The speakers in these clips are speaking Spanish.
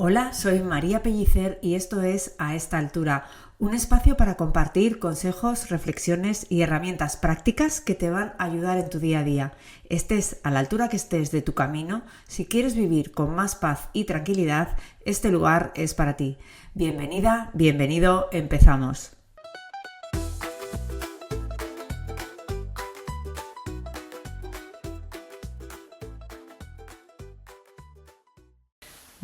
Hola, soy María Pellicer y esto es A esta altura, un espacio para compartir consejos, reflexiones y herramientas prácticas que te van a ayudar en tu día a día. Estés a la altura que estés de tu camino, si quieres vivir con más paz y tranquilidad, este lugar es para ti. Bienvenida, bienvenido, empezamos.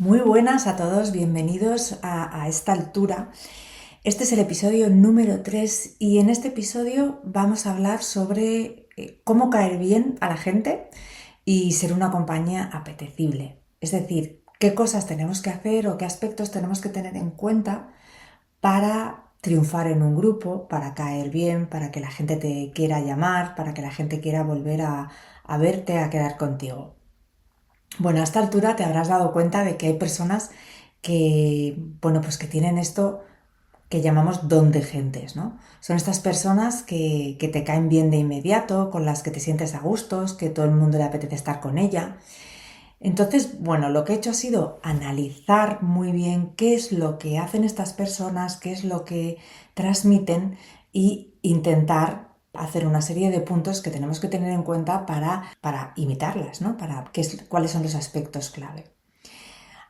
Muy buenas a todos, bienvenidos a esta altura. Este es el episodio número 3 y en este episodio vamos a hablar sobre cómo caer bien a la gente y ser una compañía apetecible. Es decir, qué cosas tenemos que hacer o qué aspectos tenemos que tener en cuenta para triunfar en un grupo, para caer bien, para que la gente te quiera llamar, para que la gente quiera volver a verte, a quedar contigo. Bueno, a esta altura te habrás dado cuenta de que hay personas que tienen esto que llamamos don de gentes, ¿no? Son estas personas que te caen bien de inmediato, con las que te sientes a gustos, que todo el mundo le apetece estar con ella. Entonces, bueno, lo que he hecho ha sido analizar muy bien qué es lo que hacen estas personas, qué es lo que transmiten y intentar hacer una serie de puntos que tenemos que tener en cuenta para imitarlas, ¿no? Cuáles son los aspectos clave.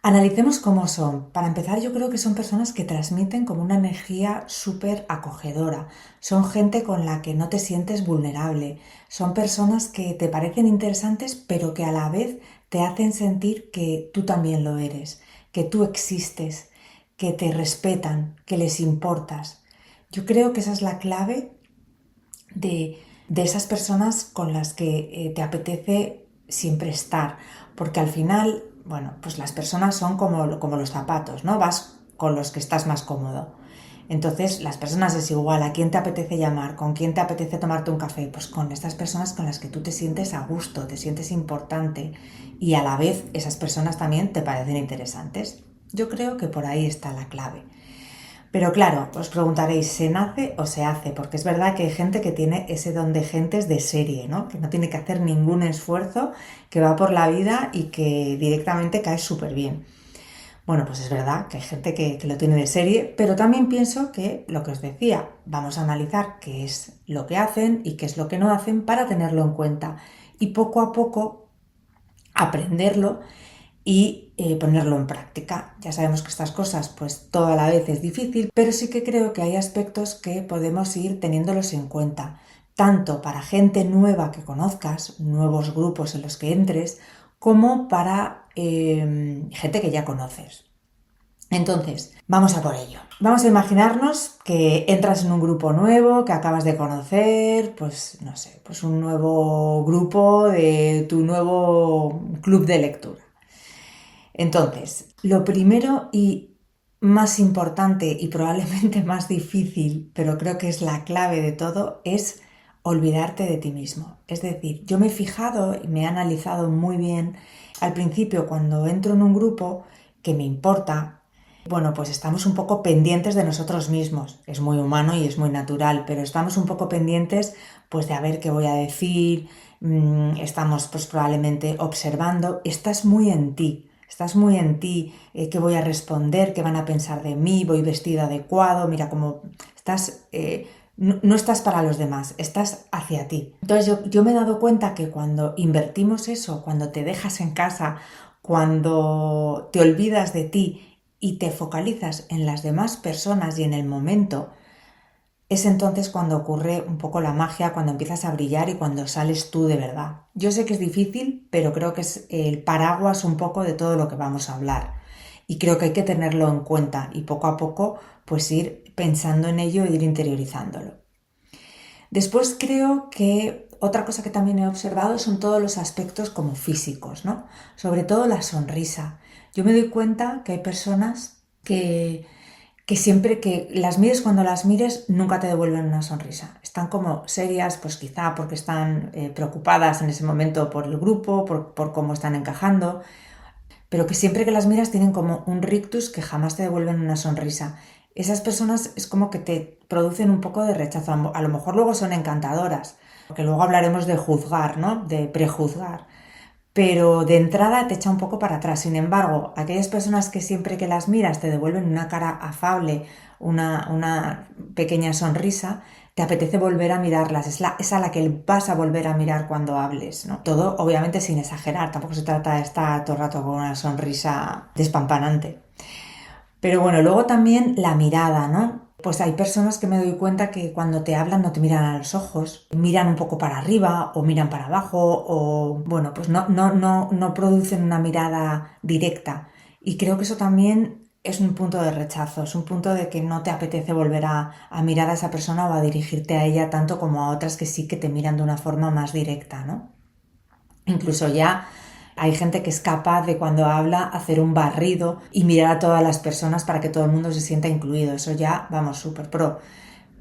Analicemos cómo son. Para empezar, yo creo que son personas que transmiten como una energía súper acogedora. Son gente con la que no te sientes vulnerable. Son personas que te parecen interesantes, pero que a la vez te hacen sentir que tú también lo eres, que tú existes, que te respetan, que les importas. Yo creo que esa es la clave de esas personas con las que te apetece siempre estar, porque al final, bueno, pues las personas son como los zapatos, ¿no? Vas con los que estás más cómodo. Entonces, las personas es igual, ¿a quién te apetece llamar? ¿Con quién te apetece tomarte un café? Pues con estas personas con las que tú te sientes a gusto, te sientes importante y a la vez esas personas también te parecen interesantes. Yo creo que por ahí está la clave. Pero claro, os preguntaréis, ¿se nace o se hace? Porque es verdad que hay gente que tiene ese don de gentes de serie, ¿no? Que no tiene que hacer ningún esfuerzo, que va por la vida y que directamente cae súper bien. Bueno, pues es verdad que hay gente que lo tiene de serie, pero también pienso que lo que os decía, vamos a analizar qué es lo que hacen y qué es lo que no hacen para tenerlo en cuenta y poco a poco aprenderlo y ponerlo en práctica. Ya sabemos que estas cosas pues toda la vez es difícil, pero sí que creo que hay aspectos que podemos ir teniéndolos en cuenta, tanto para gente nueva que conozcas, nuevos grupos en los que entres, como para gente que ya conoces. Entonces, vamos a por ello. Vamos a imaginarnos que entras en un grupo nuevo, que acabas de conocer, pues no sé, pues un nuevo grupo de tu nuevo club de lectura. Entonces, lo primero y más importante y probablemente más difícil, pero creo que es la clave de todo, es olvidarte de ti mismo. Es decir, yo me he fijado y me he analizado muy bien al principio cuando entro en un grupo que me importa. Bueno, pues estamos un poco pendientes de nosotros mismos. Es muy humano y es muy natural, pero estamos un poco pendientes pues de a ver qué voy a decir. Estamos pues probablemente observando. Estás muy en ti. Estás muy en ti, qué voy a responder, qué van a pensar de mí, voy vestido adecuado, mira cómo estás, no estás para los demás, estás hacia ti. Entonces yo me he dado cuenta que cuando invertimos eso, cuando te dejas en casa, cuando te olvidas de ti y te focalizas en las demás personas y en el momento, es entonces cuando ocurre un poco la magia, cuando empiezas a brillar y cuando sales tú de verdad. Yo sé que es difícil, pero creo que es el paraguas un poco de todo lo que vamos a hablar. Y creo que hay que tenerlo en cuenta y poco a poco pues ir pensando en ello e ir interiorizándolo. Después creo que otra cosa que también he observado son todos los aspectos como físicos, ¿no? Sobre todo la sonrisa. Yo me doy cuenta que hay personas que siempre que las mires, cuando las mires, nunca te devuelven una sonrisa. Están como serias, pues quizá porque están preocupadas en ese momento por el grupo, por cómo están encajando, pero que siempre que las miras tienen como un rictus que jamás te devuelven una sonrisa. Esas personas es como que te producen un poco de rechazo. A lo mejor luego son encantadoras, porque luego hablaremos de juzgar, ¿no? De prejuzgar. pero de entrada te echa un poco para atrás. Sin embargo, aquellas personas que siempre que las miras te devuelven una cara afable, una pequeña sonrisa, te apetece volver a mirarlas, es a la que vas a volver a mirar cuando hables, ¿no? Todo obviamente sin exagerar, tampoco se trata de estar todo el rato con una sonrisa despampanante. Pero bueno, luego también la mirada, ¿no? Pues hay personas que me doy cuenta que cuando te hablan no te miran a los ojos, miran un poco para arriba o miran para abajo o, bueno, pues no producen una mirada directa. Y creo que eso también es un punto de rechazo, es un punto de que no te apetece volver a mirar a esa persona o a dirigirte a ella tanto como a otras que sí que te miran de una forma más directa, ¿no? Incluso ya hay gente que es capaz de cuando habla hacer un barrido y mirar a todas las personas para que todo el mundo se sienta incluido. Eso ya, vamos, súper pro.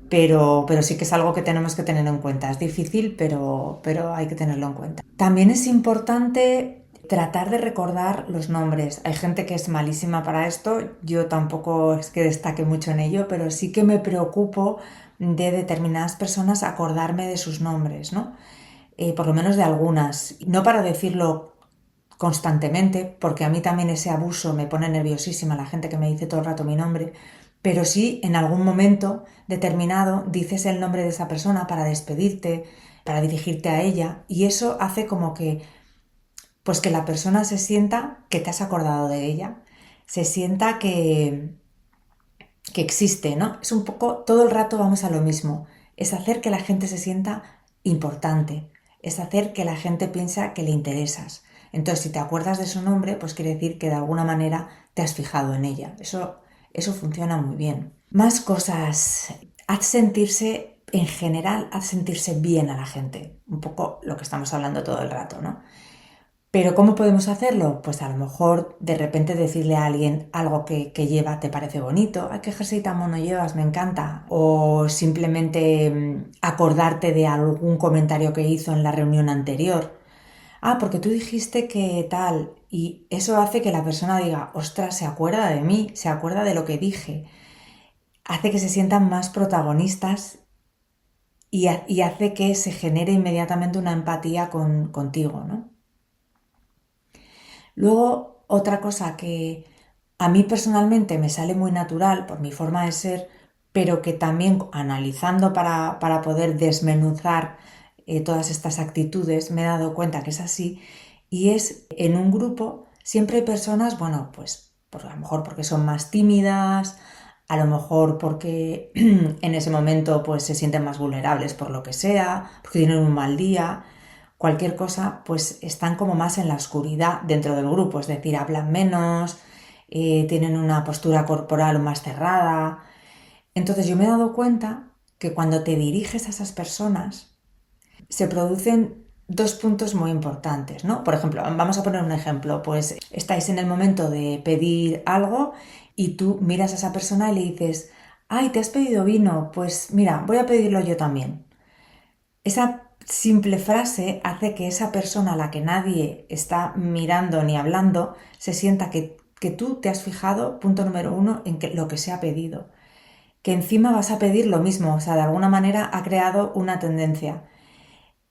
Pero sí que es algo que tenemos que tener en cuenta. Es difícil, pero hay que tenerlo en cuenta. También es importante tratar de recordar los nombres. Hay gente que es malísima para esto. Yo tampoco es que destaque mucho en ello, pero sí que me preocupo de determinadas personas acordarme de sus nombres, ¿no? Por lo menos de algunas. No para decirlo constantemente, porque a mí también ese abuso me pone nerviosísima, la gente que me dice todo el rato mi nombre, pero sí en algún momento determinado dices el nombre de esa persona para despedirte, para dirigirte a ella, y eso hace como que, pues que la persona se sienta que te has acordado de ella, se sienta que existe, ¿no? Es un poco, todo el rato vamos a lo mismo, es hacer que la gente se sienta importante, es hacer que la gente piensa que le interesas. Entonces, si te acuerdas de su nombre, pues quiere decir que de alguna manera te has fijado en ella. Eso funciona muy bien. Más cosas. Haz sentirse, en general, haz sentirse bien a la gente. Un poco lo que estamos hablando todo el rato, ¿no? Pero ¿cómo podemos hacerlo? Pues a lo mejor de repente decirle a alguien algo que lleva te parece bonito. ¡Ay, qué jersey tan mono llevas! Me encanta. O simplemente acordarte de algún comentario que hizo en la reunión anterior. Ah, porque tú dijiste que tal. Y eso hace que la persona diga, ostras, se acuerda de mí, se acuerda de lo que dije. Hace que se sientan más protagonistas y hace que se genere inmediatamente una empatía contigo, ¿no? Luego, otra cosa que a mí personalmente me sale muy natural por mi forma de ser, pero que también analizando para poder desmenuzar todas estas actitudes me he dado cuenta que es así, y es en un grupo siempre hay personas, bueno, pues a lo mejor porque son más tímidas, a lo mejor porque en ese momento pues se sienten más vulnerables por lo que sea, porque tienen un mal día, cualquier cosa, pues están como más en la oscuridad dentro del grupo, es decir, hablan menos, tienen una postura corporal más cerrada. Entonces yo me he dado cuenta que cuando te diriges a esas personas se producen dos puntos muy importantes, ¿no? Por ejemplo, vamos a poner un ejemplo, pues estáis en el momento de pedir algo y tú miras a esa persona y le dices, ay, ¿te has pedido vino? Pues mira, voy a pedirlo yo también. Esa simple frase hace que esa persona a la que nadie está mirando ni hablando se sienta que tú te has fijado, punto número uno, en lo que se ha pedido. Que encima vas a pedir lo mismo, o sea, de alguna manera ha creado una tendencia.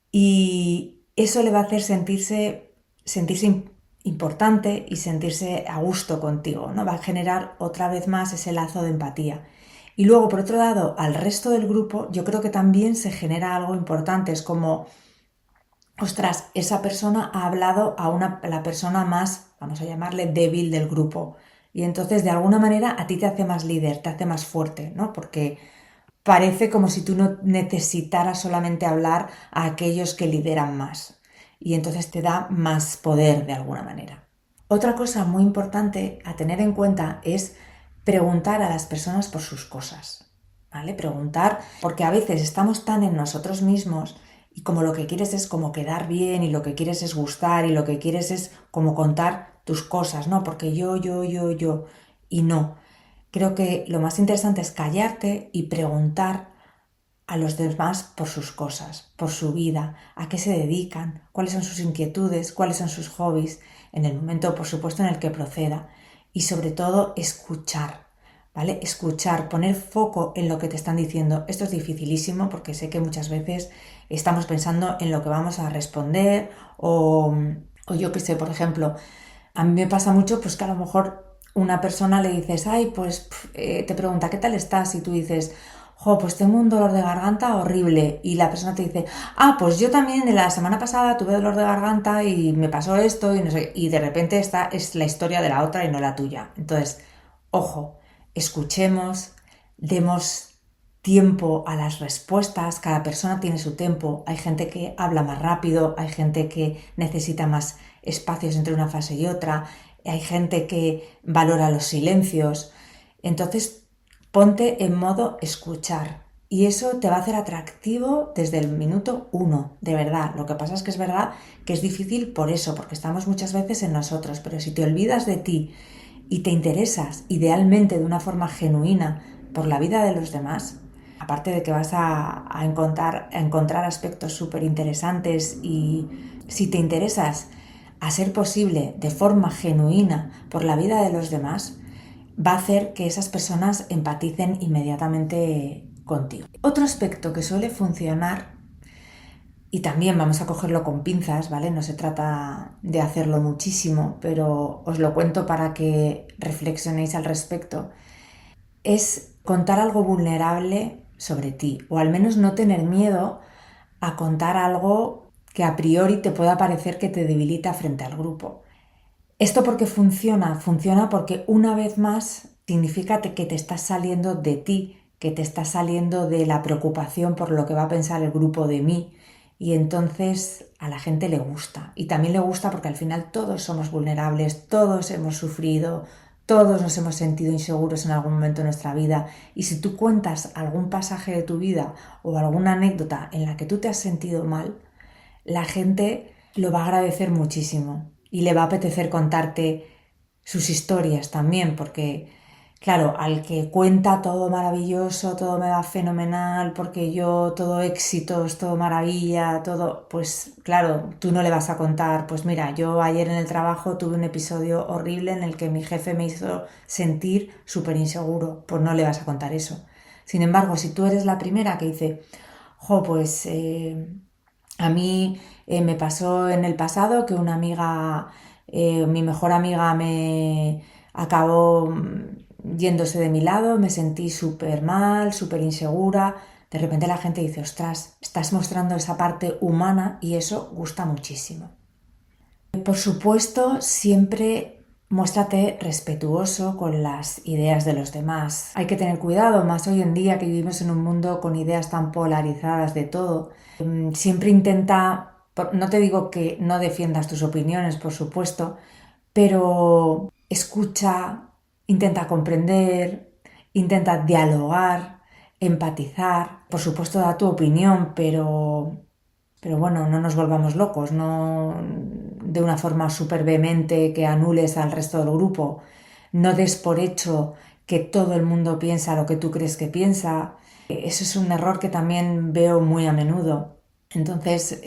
Y eso le va a hacer sentirse importante y sentirse a gusto contigo, ¿no? Va a generar otra vez más ese lazo de empatía. Y luego, por otro lado, al resto del grupo, yo creo que también se genera algo importante. Es como, ostras, esa persona ha hablado a la persona más, vamos a llamarle, débil del grupo. Y entonces, de alguna manera, a ti te hace más líder, te hace más fuerte, ¿no? Porque parece como si tú no necesitaras solamente hablar a aquellos que lideran más. Y entonces te da más poder de alguna manera. Otra cosa muy importante a tener en cuenta es preguntar a las personas por sus cosas, ¿vale? Preguntar, porque a veces estamos tan en nosotros mismos y como lo que quieres es como quedar bien y lo que quieres es gustar y lo que quieres es como contar tus cosas, ¿no? Porque yo, y no. Creo que lo más interesante es callarte y preguntar a los demás por sus cosas, por su vida, a qué se dedican, cuáles son sus inquietudes, cuáles son sus hobbies, en el momento, por supuesto, en el que proceda. Y sobre todo, escuchar, ¿vale? Escuchar, poner foco en lo que te están diciendo. Esto es dificilísimo porque sé que muchas veces estamos pensando en lo que vamos a responder O yo qué sé, por ejemplo, a mí me pasa mucho pues que a lo mejor una persona le dices, ay, pues te pregunta, ¿qué tal estás? Y tú dices, jo, pues tengo un dolor de garganta horrible. Y la persona te dice, ah, pues yo también la semana pasada tuve dolor de garganta y me pasó esto y no sé. Y de repente esta es la historia de la otra y no la tuya. Entonces, ojo, escuchemos, demos tiempo a las respuestas, cada persona tiene su tiempo, hay gente que habla más rápido, hay gente que necesita más espacios entre una fase y otra, hay gente que valora los silencios. Entonces, ponte en modo escuchar y eso te va a hacer atractivo desde el minuto uno, de verdad. Lo que pasa es que es verdad que es difícil por eso, porque estamos muchas veces en nosotros, pero si te olvidas de ti y te interesas idealmente de una forma genuina por la vida de los demás, aparte de que vas a encontrar aspectos súper interesantes y si te interesas a ser posible de forma genuina por la vida de los demás, va a hacer que esas personas empaticen inmediatamente contigo. Otro aspecto que suele funcionar, y también vamos a cogerlo con pinzas, ¿vale? No se trata de hacerlo muchísimo, pero os lo cuento para que reflexionéis al respecto, es contar algo vulnerable sobre ti, o al menos no tener miedo a contar algo que a priori te pueda parecer que te debilita frente al grupo. ¿Esto por qué funciona? Funciona porque una vez más significa que te estás saliendo de ti, que te estás saliendo de la preocupación por lo que va a pensar el grupo de mí. Y entonces a la gente le gusta. Y también le gusta porque al final todos somos vulnerables, todos hemos sufrido, todos nos hemos sentido inseguros en algún momento de nuestra vida. Y si tú cuentas algún pasaje de tu vida o alguna anécdota en la que tú te has sentido mal, la gente lo va a agradecer muchísimo y le va a apetecer contarte sus historias también, porque claro, al que cuenta todo maravilloso, todo me va fenomenal, porque yo todo éxitos, todo maravilla, todo, pues claro, tú no le vas a contar, pues mira, yo ayer en el trabajo tuve un episodio horrible en el que mi jefe me hizo sentir súper inseguro, pues no le vas a contar eso. Sin embargo, si tú eres la primera que dice, jo, pues a mí me pasó en el pasado que una amiga, mi mejor amiga me acabó yéndose de mi lado, me sentí súper mal, súper insegura. De repente la gente dice, ostras, estás mostrando esa parte humana y eso gusta muchísimo. Por supuesto, siempre muéstrate respetuoso con las ideas de los demás. Hay que tener cuidado, más hoy en día que vivimos en un mundo con ideas tan polarizadas de todo. Siempre intenta, no te digo que no defiendas tus opiniones, por supuesto, pero escucha, intenta comprender, intenta dialogar, empatizar. Por supuesto, da tu opinión, pero bueno, no nos volvamos locos, no de una forma súper vehemente que anules al resto del grupo. No des por hecho que todo el mundo piensa lo que tú crees que piensa. Eso es un error que también veo muy a menudo. Entonces,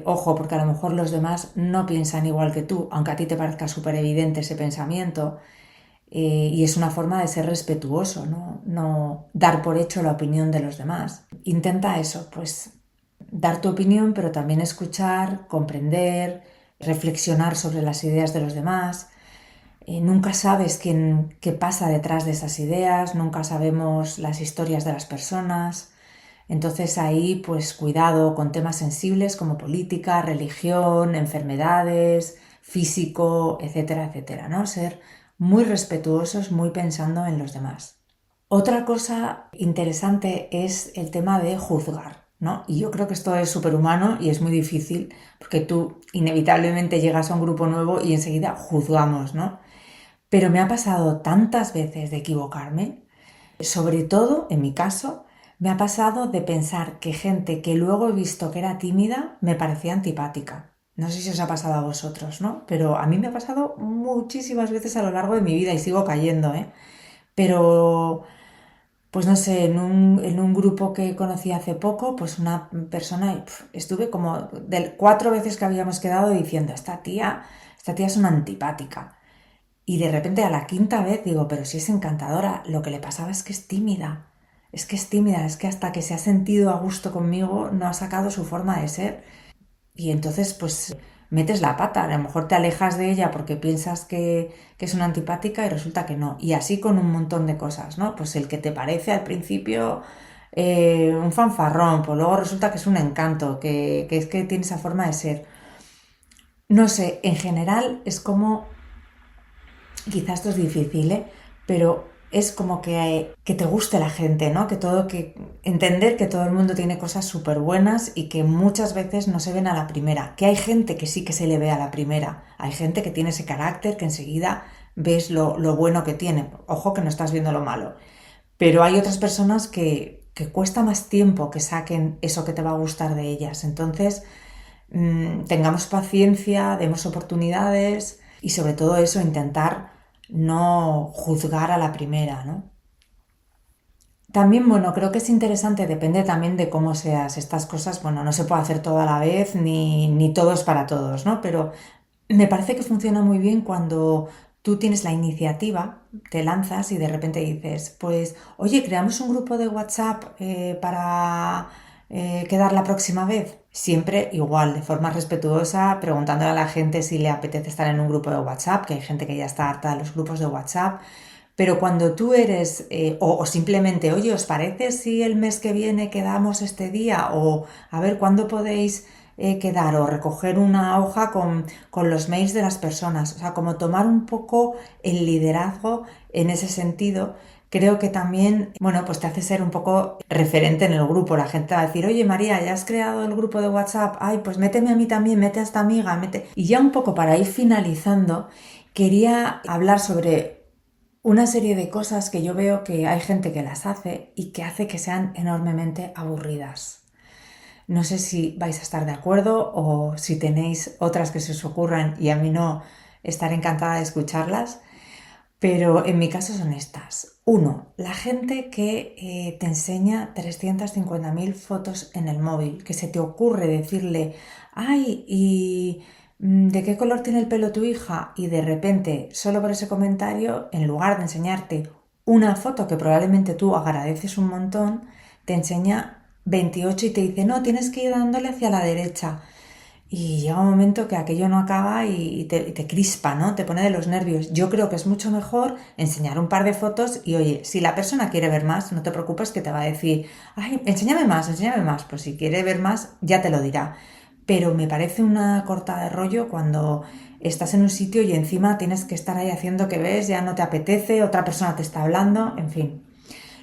ojo, porque a lo mejor los demás no piensan igual que tú, aunque a ti te parezca súper evidente ese pensamiento. Y es una forma de ser respetuoso, ¿no? No dar por hecho la opinión de los demás. Intenta eso, pues dar tu opinión, pero también escuchar, comprender, reflexionar sobre las ideas de los demás. Nunca sabes qué pasa detrás de esas ideas, nunca sabemos las historias de las personas. Entonces ahí, pues cuidado con temas sensibles como política, religión, enfermedades, físico, etcétera, etcétera, ¿no? Ser muy respetuosos, muy pensando en los demás. Otra cosa interesante es el tema de juzgar, ¿no? Y yo creo que esto es superhumano y es muy difícil porque tú inevitablemente llegas a un grupo nuevo y enseguida juzgamos, ¿no? Pero me ha pasado tantas veces de equivocarme, sobre todo en mi caso, me ha pasado de pensar que gente que luego he visto que era tímida me parecía antipática. No sé si os ha pasado a vosotros, ¿no? Pero a mí me ha pasado muchísimas veces a lo largo de mi vida y sigo cayendo, ¿eh? Pero pues no sé, en un grupo que conocí hace poco, pues una persona, estuve como 4 veces que habíamos quedado diciendo, esta tía es una antipática. Y de repente a la quinta vez digo, pero si es encantadora, lo que le pasaba es que es tímida. Es que es tímida, es que hasta que se ha sentido a gusto conmigo no ha sacado su forma de ser. Y entonces, pues metes la pata. A lo mejor te alejas de ella porque piensas que es una antipática y resulta que no. Y así con un montón de cosas, ¿no? Pues el que te parece al principio un fanfarrón, pues luego resulta que es un encanto, que es que tiene esa forma de ser. No sé, en general es como, quizás esto es difícil, ¿eh? Pero es como que te guste la gente, ¿no? Entender que todo el mundo tiene cosas súper buenas y que muchas veces no se ven a la primera. Que hay gente que sí que se le ve a la primera. Hay gente que tiene ese carácter que enseguida ves lo bueno que tiene. Ojo que no estás viendo lo malo. Pero hay otras personas que cuesta más tiempo que saquen eso que te va a gustar de ellas. Entonces, tengamos paciencia, demos oportunidades y sobre todo eso, intentar no juzgar a la primera, ¿no? También, bueno, creo que es interesante, depende también de cómo seas. Estas cosas, bueno, no se puede hacer todo a la vez, ni todo es para todos, ¿no? Pero me parece que funciona muy bien cuando tú tienes la iniciativa, te lanzas y de repente dices, pues, oye, creamos un grupo de WhatsApp para quedar la próxima vez. Siempre igual, de forma respetuosa, preguntándole a la gente si le apetece estar en un grupo de WhatsApp, que hay gente que ya está harta de los grupos de WhatsApp. Pero cuando tú eres, o simplemente, oye, ¿os parece si el mes que viene quedamos este día? O a ver, ¿cuándo podéis quedar? O recoger una hoja con los mails de las personas. O sea, como tomar un poco el liderazgo en ese sentido. Creo que también, bueno, pues te hace ser un poco referente en el grupo. La gente va a decir, oye María, ¿ya has creado el grupo de WhatsApp? Ay, pues méteme a mí también, mete a esta amiga, mete. Y ya un poco para ir finalizando, quería hablar sobre una serie de cosas que yo veo que hay gente que las hace y que hace que sean enormemente aburridas. No sé si vais a estar de acuerdo o si tenéis otras que se os ocurran y a mí no, estaré encantada de escucharlas, pero en mi caso son estas. Uno, la gente que te enseña 350.000 fotos en el móvil, que se te ocurre decirle, ay, ¿y de qué color tiene el pelo tu hija? Y de repente, solo por ese comentario, en lugar de enseñarte una foto que probablemente tú agradeces un montón, te enseña 28 y te dice, no, tienes que ir dándole hacia la derecha. Y llega un momento que aquello no acaba y te crispa, ¿no? Te pone de los nervios. Yo creo que es mucho mejor enseñar un par de fotos y, oye, si la persona quiere ver más, no te preocupes que te va a decir, ay, enséñame más, enséñame más. Pues si quiere ver más, ya te lo dirá. Pero me parece una corta de rollo cuando estás en un sitio y encima tienes que estar ahí haciendo que ves, ya no te apetece, otra persona te está hablando, en fin.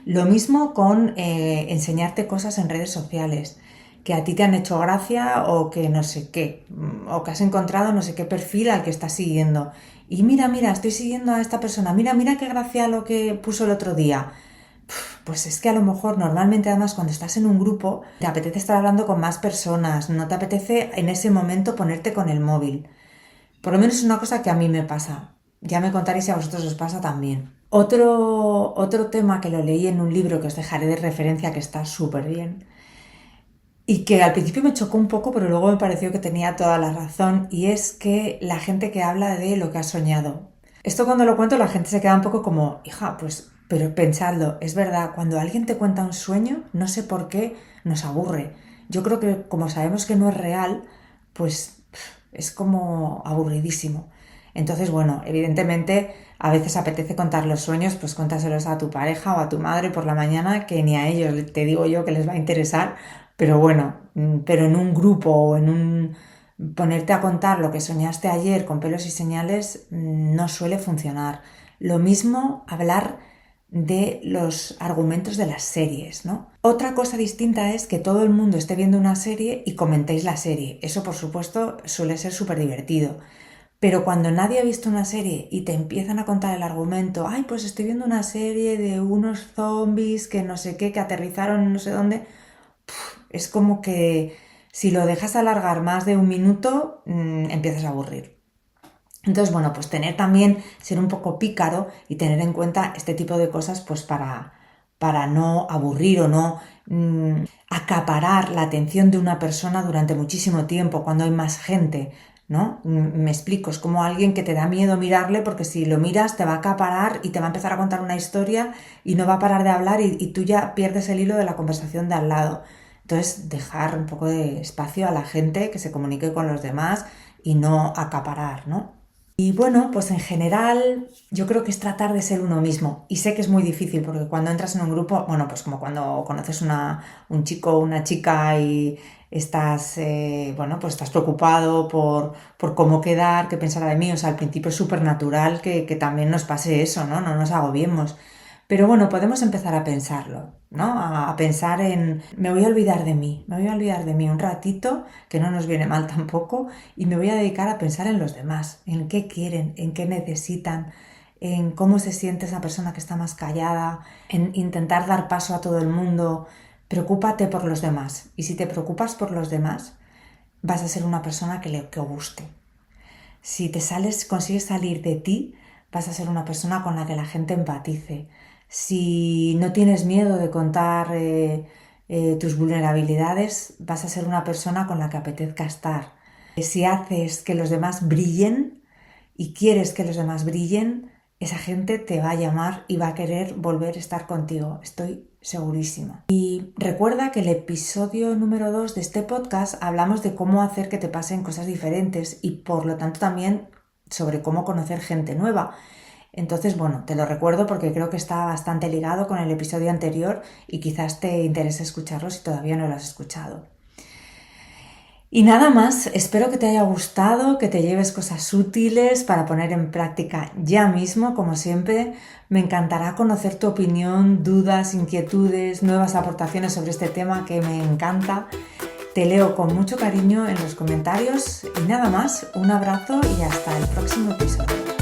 Lo mismo con enseñarte cosas en redes sociales que a ti te han hecho gracia o que no sé qué, o que has encontrado no sé qué perfil al que estás siguiendo. Y mira, estoy siguiendo a esta persona, mira qué gracia lo que puso el otro día. Pues es que a lo mejor normalmente además cuando estás en un grupo te apetece estar hablando con más personas, no te apetece en ese momento ponerte con el móvil. Por lo menos es una cosa que a mí me pasa. Ya me contaréis si a vosotros os pasa también. Otro tema que lo leí en un libro que os dejaré de referencia que está súper bien y que al principio me chocó un poco, pero luego me pareció que tenía toda la razón, y es que la gente que habla de lo que ha soñado. Esto cuando lo cuento la gente se queda un poco como, hija, pues, pero pensadlo, es verdad, cuando alguien te cuenta un sueño, no sé por qué nos aburre. Yo creo que como sabemos que no es real, pues es como aburridísimo. Entonces, bueno, evidentemente a veces apetece contar los sueños, pues cuéntaselos a tu pareja o a tu madre por la mañana, que ni a ellos te digo yo que les va a interesar, pero bueno, pero en un grupo o en un ponerte a contar lo que soñaste ayer con pelos y señales no suele funcionar. Lo mismo hablar de los argumentos de las series, ¿no? Otra cosa distinta es que todo el mundo esté viendo una serie y comentéis la serie. Eso, por supuesto, suele ser súper divertido. Pero cuando nadie ha visto una serie y te empiezan a contar el argumento, ay, pues estoy viendo una serie de unos zombies que no sé qué, que aterrizaron en no sé dónde, es como que si lo dejas alargar más de un minuto, empiezas a aburrir. Entonces, bueno, pues tener también, ser un poco pícaro y tener en cuenta este tipo de cosas, pues para no aburrir o no acaparar la atención de una persona durante muchísimo tiempo, cuando hay más gente, ¿no? Me explico, es como alguien que te da miedo mirarle porque si lo miras te va a acaparar y te va a empezar a contar una historia y no va a parar de hablar y tú ya pierdes el hilo de la conversación de al lado. Entonces, dejar un poco de espacio a la gente que se comunique con los demás y no acaparar, ¿no? Y bueno, pues en general yo creo que es tratar de ser uno mismo. Y sé que es muy difícil porque cuando entras en un grupo, bueno, pues como cuando conoces un chico o una chica y estás, bueno, pues estás preocupado por cómo quedar, qué pensará de mí. O sea, al principio es súper natural que también nos pase eso, ¿no? No nos agobiemos. Pero bueno, podemos empezar a pensarlo, ¿no? A pensar en, me voy a olvidar de mí, me voy a olvidar de mí un ratito, que no nos viene mal tampoco, y me voy a dedicar a pensar en los demás, en qué quieren, en qué necesitan, en cómo se siente esa persona que está más callada, en intentar dar paso a todo el mundo. Preocúpate por los demás. Y si te preocupas por los demás, vas a ser una persona que guste. Si consigues salir de ti, vas a ser una persona con la que la gente empatice. Si no tienes miedo de contar tus vulnerabilidades, vas a ser una persona con la que apetezca estar. Si haces que los demás brillen y quieres que los demás brillen, esa gente te va a llamar y va a querer volver a estar contigo. Estoy segurísima. Y recuerda que el episodio número 2 de este podcast hablamos de cómo hacer que te pasen cosas diferentes y por lo tanto también sobre cómo conocer gente nueva. Entonces, bueno, te lo recuerdo porque creo que está bastante ligado con el episodio anterior y quizás te interese escucharlo si todavía no lo has escuchado. Y nada más, espero que te haya gustado, que te lleves cosas útiles para poner en práctica ya mismo, como siempre. Me encantará conocer tu opinión, dudas, inquietudes, nuevas aportaciones sobre este tema que me encanta. Te leo con mucho cariño en los comentarios y nada más, un abrazo y hasta el próximo episodio.